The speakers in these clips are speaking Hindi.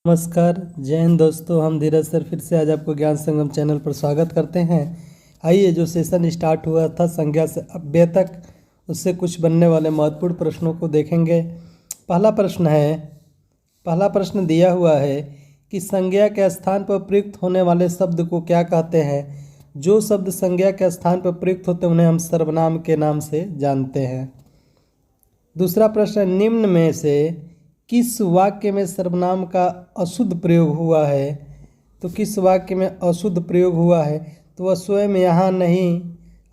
नमस्कार, जय हिंद दोस्तों। हम धीरज सर फिर से आज आपको ज्ञान संगम चैनल पर स्वागत करते हैं। आइए, जो सेशन स्टार्ट हुआ था संज्ञा से अव्यय तक, उससे कुछ बनने वाले महत्वपूर्ण प्रश्नों को देखेंगे। पहला प्रश्न दिया हुआ है कि संज्ञा के स्थान पर प्रयुक्त होने वाले शब्द को क्या कहते हैं। जो शब्द संज्ञा के स्थान पर प्रयुक्त होते हैं उन्हें हम सर्वनाम के नाम से जानते हैं। दूसरा प्रश्न, निम्न में से किस वाक्य में सर्वनाम का अशुद्ध प्रयोग हुआ है। तो किस वाक्य में अशुद्ध प्रयोग हुआ है, तो वह स्वयं यहाँ नहीं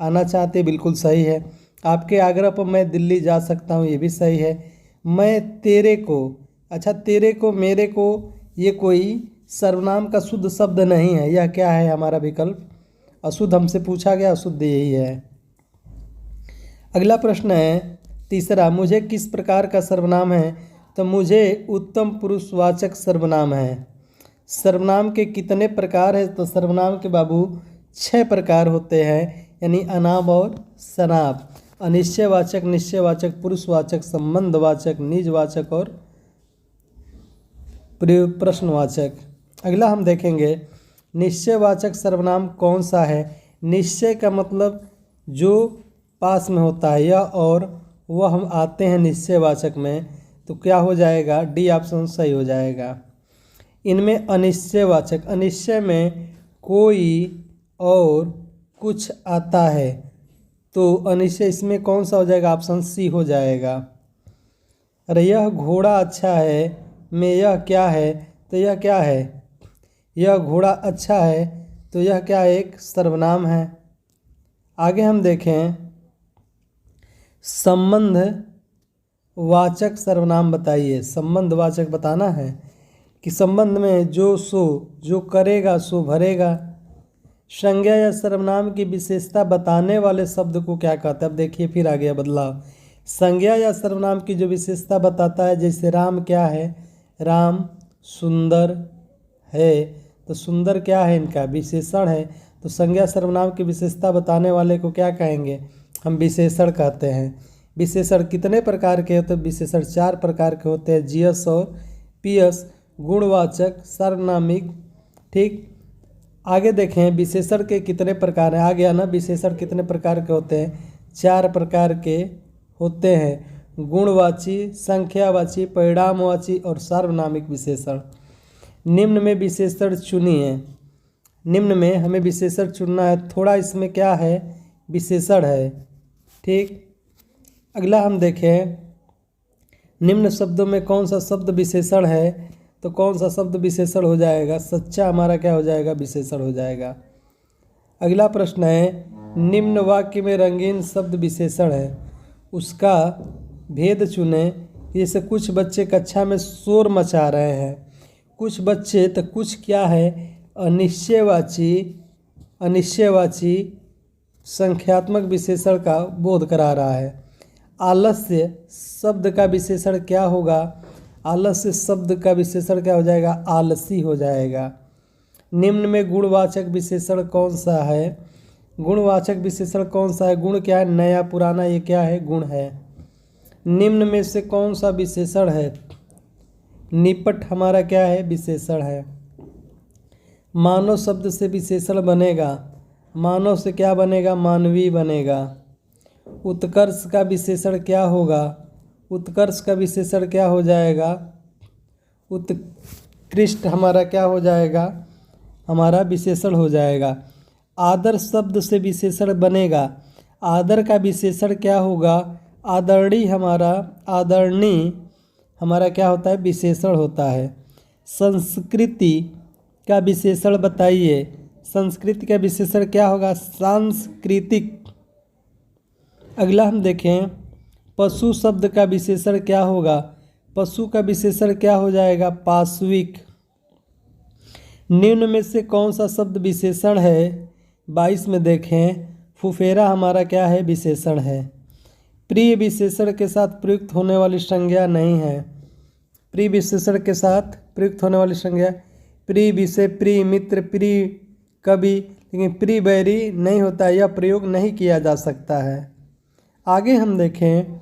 आना चाहते, बिल्कुल सही है। आपके आग्रह पर मैं दिल्ली जा सकता हूँ, ये भी सही है। मैं तेरे को, अच्छा तेरे को, मेरे को, ये कोई सर्वनाम का शुद्ध शब्द नहीं है। यह क्या है हमारा विकल्प, अशुद्ध हमसे पूछा गया, अशुद्ध यही है। अगला प्रश्न है तीसरा, मुझे किस प्रकार का सर्वनाम है। तो मुझे उत्तम पुरुषवाचक सर्वनाम है। सर्वनाम के कितने प्रकार हैं, तो सर्वनाम के बाबू 6 प्रकार होते हैं, यानी अनाम और सनाम। अनिश्चयवाचक, निश्चयवाचक, पुरुषवाचक, संबंधवाचक, निजवाचक और प्रश्नवाचक। अगला हम देखेंगे निश्चयवाचक सर्वनाम कौन सा है। निश्चय का मतलब जो पास में होता है, यह और वह हम आते हैं निश्चयवाचक में, तो क्या हो जाएगा, डी ऑप्शन सही हो जाएगा। इनमें अनिश्चयवाचक, अनिश्चय में कोई और कुछ आता है, तो अनिश्चय इसमें कौन सा हो जाएगा, ऑप्शन सी हो जाएगा। अरे यह घोड़ा अच्छा है में यह क्या है, तो यह क्या है, यह घोड़ा अच्छा है, तो यह क्या एक सर्वनाम है। आगे हम देखें संबंध वाचक सर्वनाम बताइए। संबंधवाचक बताना है कि संबंध में जो सो, जो करेगा सो भरेगा। संज्ञा या सर्वनाम की विशेषता बताने वाले शब्द को क्या कहते हैं। अब देखिए फिर आ गया बदलाव। संज्ञा या सर्वनाम की जो विशेषता बताता है, जैसे राम क्या है, राम सुंदर है, तो सुंदर क्या है, इनका विशेषण है। तो संज्ञा सर्वनाम की विशेषता बताने वाले को क्या कहेंगे, हम विशेषण कहते हैं। विशेषण कितने प्रकार के होते हैं, विशेषण 4 प्रकार के होते हैं, जीएस और पीएस, गुणवाचक, सार्वनामिक। ठीक, आगे देखें विशेषण के कितने प्रकार हैं। आ गया ना, विशेषण कितने प्रकार के होते हैं, 4 प्रकार के होते हैं, गुणवाची, संख्यावाची, परिणामवाची और सार्वनामिक विशेषण। निम्न में विशेषण चुनिए। निम्न में हमें विशेषण चुनना है, थोड़ा इसमें क्या है, विशेषण है। ठीक, अगला हम देखें निम्न शब्दों में कौन सा शब्द विशेषण है, तो कौन सा शब्द विशेषण हो जाएगा, सच्चा हमारा क्या हो जाएगा, विशेषण हो जाएगा। अगला प्रश्न है निम्न वाक्य में रंगीन शब्द विशेषण है, उसका भेद चुने। जैसे कुछ बच्चे कक्षा में शोर मचा रहे हैं, कुछ बच्चे, तो कुछ क्या है, अनिश्चयवाची, अनिश्चयवाची संख्यात्मक विशेषण का बोध करा रहा है। आलस्य शब्द का विशेषण क्या होगा, आलस्य शब्द का विशेषण क्या हो जाएगा, आलसी हो जाएगा। निम्न में गुणवाचक विशेषण कौन सा है, गुणवाचक विशेषण कौन सा है, गुण क्या है, नया पुराना, ये क्या है, गुण है। निम्न में से कौन सा विशेषण है, निपट हमारा क्या है, विशेषण है। मानव शब्द से विशेषण बनेगा, मानव से क्या बनेगा, मानवीय बनेगा। उत्कर्ष का विशेषण क्या होगा, उत्कर्ष का विशेषण क्या हो जाएगा, उत्कृष्ट हमारा क्या हो जाएगा, हमारा विशेषण हो जाएगा। आदर शब्द से विशेषण बनेगा, आदर का विशेषण क्या होगा, आदरणीय, हमारा आदरणीय हमारा क्या होता है, विशेषण होता है। संस्कृति का विशेषण बताइए, संस्कृति का विशेषण क्या होगा, सांस्कृतिक। अगला हम देखें पशु शब्द का विशेषण क्या होगा, पशु का विशेषण क्या हो जाएगा, पाशविक। निम्न में से कौन सा शब्द विशेषण है, 22 में देखें फुफेरा हमारा क्या है, विशेषण है। प्रिय विशेषण के साथ प्रयुक्त होने वाली संज्ञा नहीं है, प्रिय विशेषण के साथ प्रयुक्त होने वाली संज्ञा, प्रिय विषय, प्रिय मित्र, प्रिय कवि, लेकिन प्रिय बैरी नहीं होता, यह प्रयोग नहीं किया जा सकता है। आगे हम देखें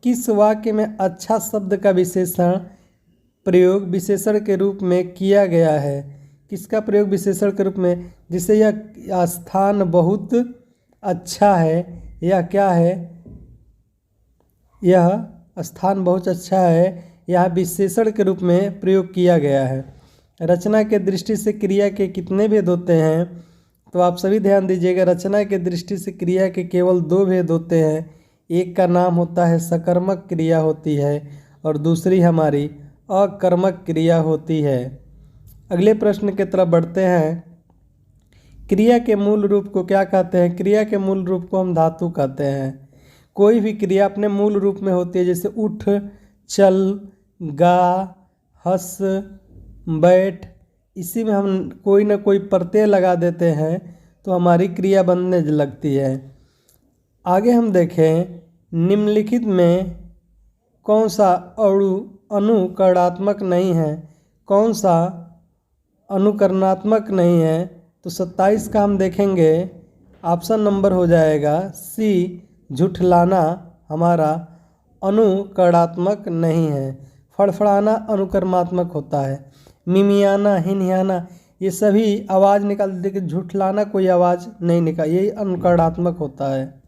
किस वाक्य में अच्छा शब्द का विशेषण प्रयोग विशेषण के रूप में किया गया है। किसका प्रयोग विशेषण के रूप में? जिसे यह स्थान बहुत अच्छा है। यह क्या है? यह स्थान बहुत अच्छा है, यह विशेषण के रूप में प्रयोग किया गया है। रचना के दृष्टि से क्रिया के कितने भेद होते हैं? तो आप सभी ध्यान दीजिएगा। रचना के दृष्टि से क्रिया के केवल 2 भेद होते हैं। एक का नाम होता है सकर्मक क्रिया होती है और दूसरी हमारी अकर्मक क्रिया होती है। अगले प्रश्न की तरफ बढ़ते हैं। क्रिया के मूल रूप को क्या कहते हैं? क्रिया के मूल रूप को हम धातु कहते हैं। कोई भी क्रिया अपने मूल रूप में होती है, जैसे उठ, चल, गा, हंस, बैठ, इसी में हम कोई ना कोई प्रत्यय लगा देते हैं तो हमारी क्रिया बनने लगती है। आगे हम देखें, निम्नलिखित में कौन सा अनुकरणात्मक नहीं है? कौन सा अनुकरणात्मक नहीं है? तो 27 का हम देखेंगे, ऑप्शन नंबर हो जाएगा सी, झुठलाना हमारा अनुकरणात्मक नहीं है। फड़फड़ाना अनुकर्मात्मक होता है। मिमियाना, हिनहिनाना, ये सभी आवाज़ निकाल देते, कि झुठलाना कोई आवाज़ नहीं निकाल, यही अनुकरणात्मक होता है।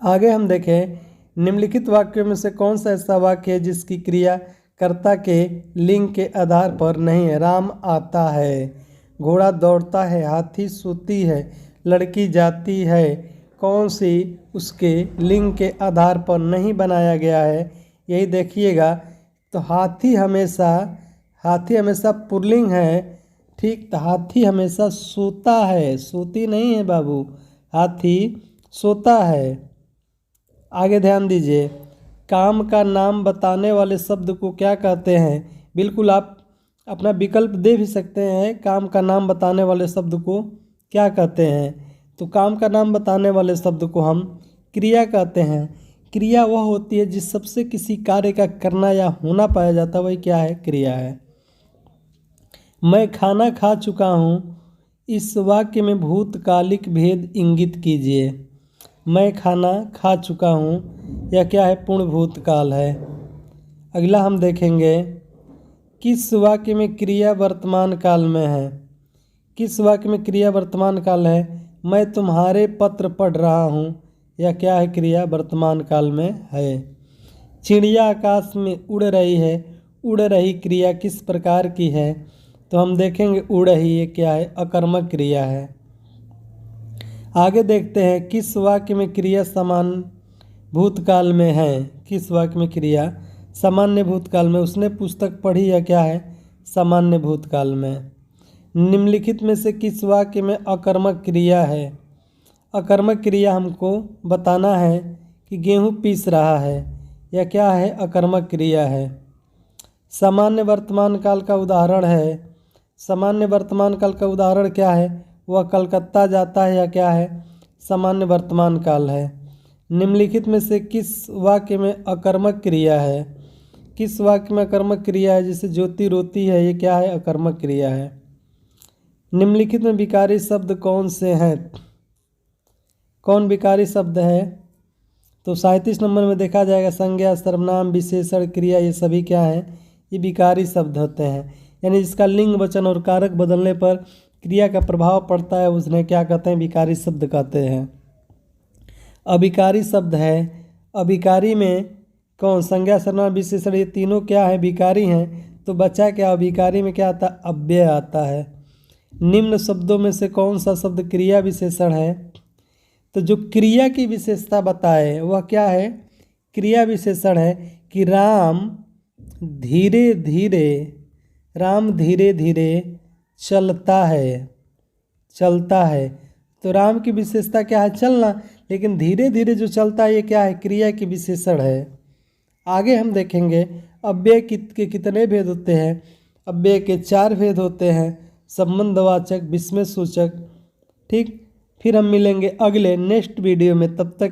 आगे हम देखें, निम्नलिखित वाक्यों में से कौन सा ऐसा वाक्य है जिसकी क्रिया कर्ता के लिंग के आधार पर नहीं है? राम आता है, घोड़ा दौड़ता है, हाथी सोती है, लड़की जाती है, कौन सी उसके लिंग के आधार पर नहीं बनाया गया है? यही देखिएगा। तो हाथी हमेशा पुल्लिंग है, ठीक। तो हाथी हमेशा सोता है, सोती नहीं है बाबू, हाथी सोता है। आगे ध्यान दीजिए, काम का नाम बताने वाले शब्द को क्या कहते हैं? बिल्कुल आप अपना विकल्प दे भी सकते हैं। काम का नाम बताने वाले शब्द को क्या कहते हैं? तो काम का नाम बताने वाले शब्द को हम क्रिया कहते हैं। क्रिया वह होती है जिस सबसे किसी कार्य का करना या होना पाया जाता है, वही क्या है? क्रिया है। मैं खाना खा चुका हूँ, इस वाक्य में भूतकालिक भेद इंगित कीजिए। मैं खाना खा चुका हूँ, यह क्या है? पूर्ण भूतकाल है। अगला हम देखेंगे, किस वाक्य में क्रिया वर्तमान काल में है? किस वाक्य में क्रिया वर्तमान काल है? मैं तुम्हारे पत्र पढ़ रहा हूँ, यह क्या है? क्रिया वर्तमान काल में है। चिड़िया आकाश में उड़ रही है, उड़ रही क्रिया किस प्रकार की है? तो हम देखेंगे उड़ रही, ये क्या है? अकर्मक क्रिया है। आगे देखते हैं, किस वाक्य में क्रिया सामान्य भूतकाल में है? किस वाक्य में क्रिया सामान्य भूतकाल में? उसने पुस्तक पढ़ी, या क्या है? सामान्य भूतकाल में। निम्नलिखित में से किस वाक्य में अकर्मक क्रिया है? अकर्मक क्रिया हमको बताना है कि गेहूँ पीस रहा है, यह क्या है? अकर्मक क्रिया है। सामान्य वर्तमान काल का उदाहरण है। सामान्य वर्तमान काल का उदाहरण क्या है? वह कलकत्ता जाता है, या क्या है? सामान्य वर्तमान काल है। निम्नलिखित में से किस वाक्य में अकर्मक क्रिया है? किस वाक्य में अकर्मक क्रिया है? जैसे ज्योति रोती है, ये क्या है? अकर्मक क्रिया है। निम्नलिखित में विकारी शब्द कौन से हैं? कौन विकारी शब्द है? तो 37 नंबर में देखा जाएगा, संज्ञा, सर्वनाम, विशेषण, क्रिया, ये सभी क्या है? ये विकारी शब्द होते हैं। यानी जिसका लिंग, वचन और कारक बदलने पर क्रिया का प्रभाव पड़ता है, उसने क्या कहते हैं? विकारी शब्द कहते हैं। अविकारी शब्द है। अविकारी में कौन? संज्ञा, सर्वनाम, विशेषण, ये तीनों क्या है? विकारी हैं। तो बचा क्या? अविकारी में क्या आता? अव्यय आता है। निम्न शब्दों में से कौन सा शब्द क्रिया विशेषण है? तो जो क्रिया की विशेषता बताए वह क्या है? क्रिया विशेषण है कि राम धीरे धीरे चलता है। तो राम की विशेषता क्या है? चलना। लेकिन धीरे धीरे जो चलता है, ये क्या है? क्रिया की विशेषण है। आगे हम देखेंगे, अव्यय के कितने भेद होते हैं? अव्यय के 4 भेद होते हैं, संबंधवाचक, विस्मय सूचक, ठीक। फिर हम मिलेंगे अगले नेक्स्ट वीडियो में, तब तक